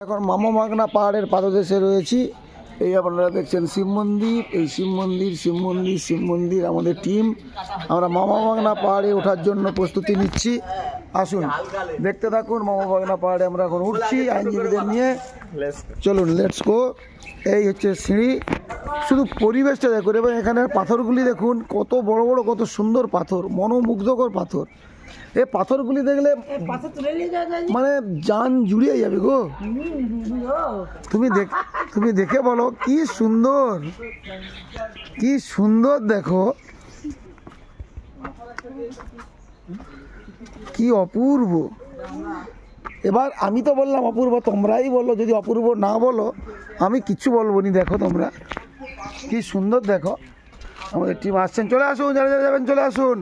এখন মামা মাগনা পাহাড়ের পাদদেশে রয়েছি। এই আপনারা দেখছেন শিব মন্দির, এই শিব মন্দির আমাদের টিম। আমরা মামা মাগনা পাহাড়ে ওঠার জন্য প্রস্তুতি নিচ্ছি। আসুন দেখতে থাকুন, মামা মাগনা পাহাড়ে আমরা এখন উঠছি আইনজীবীদের নিয়ে। চলুন, লেটস গো। এই হচ্ছে সিঁড়ি, শুধু পরিবেশটা দেখুন এবং এখানের পাথরগুলি দেখুন, কত বড় বড়, কত সুন্দর পাথর, মনোমুগ্ধকর পাথর। এই পাথরগুলি দেখলে মানে জান জুড়িয়ে যাবে গো। তুমি দেখে বলো কি সুন্দর, কি সুন্দর, দেখো কি অপূর্ব। এবার আমি তো বললাম অপূর্ব, তোমরাই বলো। যদি অপূর্ব না বলো আমি কিচ্ছু বলবো নি। দেখো তোমরা কি সুন্দর, দেখো আমাদের টিম আসছেন। চলে আসুন, যারা যারা যাবেন চলে আসুন।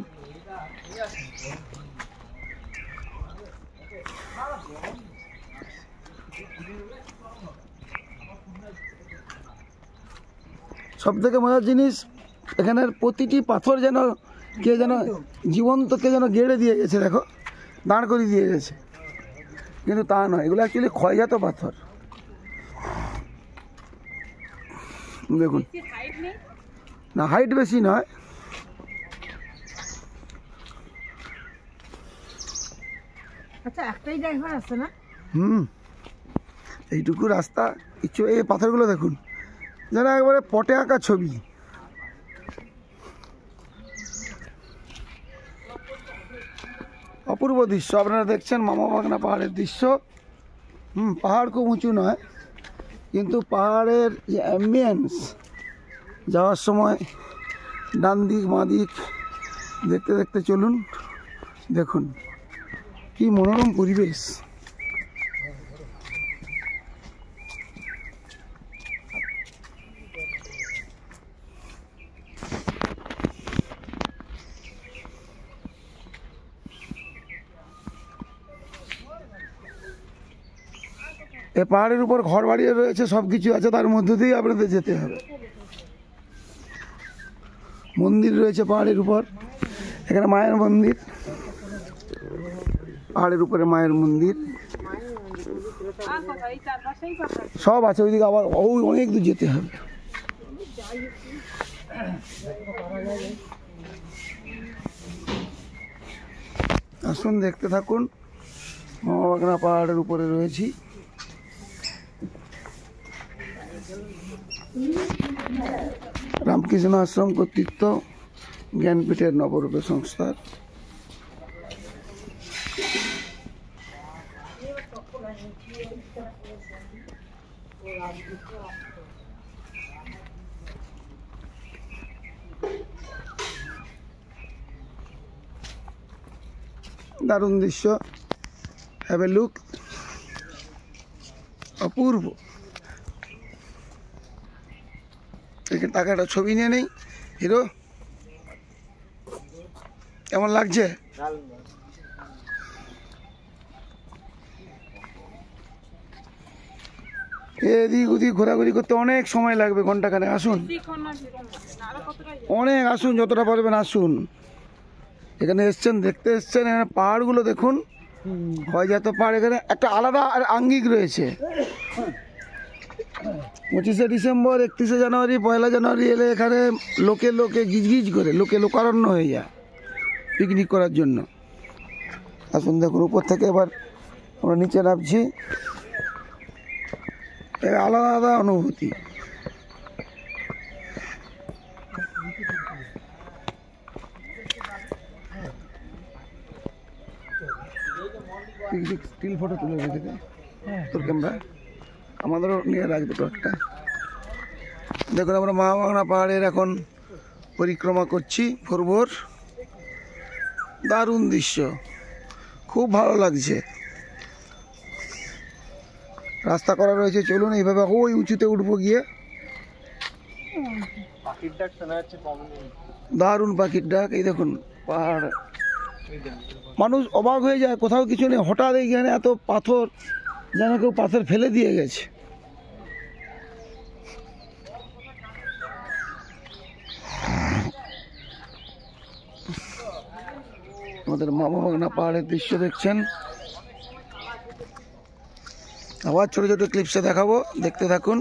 সব থেকে মজার জিনিস, এখানের প্রতিটি পাথর যেন কে যেন জীবন্ত, কে যেন গেড়ে দিয়ে গেছে। দেখো, দাঁড় করে দিয়ে গেছে, কিন্তু তা নয়, এগুলো অ্যাকচুয়ালি ক্ষয়জাত পাথর। দেখুন না, হাইট বেশি নয়। আচ্ছা, একটাই ড্রাইভার আছে না? এইটুকু রাস্তা কিছু। এই পাথরগুলো দেখুন, যেন একবারে পটে আঁকা ছবি। অপূর্ব দৃশ্য আপনারা দেখছেন, মামা বাগনা পাহাড়ের দৃশ্য। পাহাড় খুব উঁচু নয়, কিন্তু পাহাড়ের যে অ্যাম্বিয়েন্স, যাওয়ার সময় ডান দিক বাঁ দিক দেখতে দেখতে চলুন। দেখুন কি মনোরম পরিবেশ। এ পাহাড়ের উপর ঘর বাড়ি রয়েছে, সব কিছু আছে, তার মধ্য দিয়েই আপনাদের যেতে হবে। মন্দির রয়েছে পাহাড়ের উপর, এখানে মায়ের মন্দির, পাহাড়ের উপরে মায়ের মন্দির সব আছে। ওইদিকে আবার ওই অনেক দূর যেতে হবে। আসুন দেখতে থাকুন, মামা বাগনা পাহাড়ের উপরে রয়েছি। রামকৃষ্ণ আশ্রম কর্তৃত্ব জ্ঞানপীঠের নবরূপে সংস্থার দারুণ দৃশ্য। হ্যাভ এ লুক, অপূর্ব। এখানে টাকা একটা ছবি নিয়ে নেই। হিরো, কেমন লাগছে? এদিক ওদিক ঘোরাঘুরি করতে অনেক সময় লাগবে, ঘন্টাখানেক। আসুন অনেক, আসুন যতটা পারবেন আসুন। এখানে এসছেন, দেখতে এসছেন, এখানে পাহাড়গুলো দেখুন, ক্ষয়জাত পাহাড়। এখানে একটা আলাদা আঙ্গিক রয়েছে। 25শে ডিসেম্বর, 31শে জানুয়ারি, 1লা জানুয়ারি এলে এখানে লোকে লোকে গিজগিজ করে, লোকে লোকারণ্য হয়ে যায় পিকনিক করার জন্য। আসুন দেখুন, উপর থেকে এবার আমরা নিচে নামছি। আলাদা আলাদা অনুভূতি। স্টিল ফটো তুলে রেখেছে তোর ক্যামেরা, আমাদেরও নিয়ে রাখবে তো একটা। দেখুন, আমরা মামা বাগনা পাহাড়ের এখন পরিক্রমা করছি ভোর। দারুণ দৃশ্য, খুব ভালো লাগছে। রাস্তা করা রয়েছে, চলুন এইভাবে ওই উঁচুতে উঠবো গিয়ে। দারুণ পাখির ডাক। এই দেখুন পাহাড়, মানুষ অবাক হয়ে যায়, কোথাও কিছু নেই, হঠাৎ এইখানে এত পাথর, যেন কেউ পাথর ফেলে দিয়ে গেছে। আমাদের মামা বাগনা পাহাড়ের দৃশ্য দেখছেন। আবার ছোটো ছোটো ক্লিপসে দেখাবো, দেখতে থাকুন।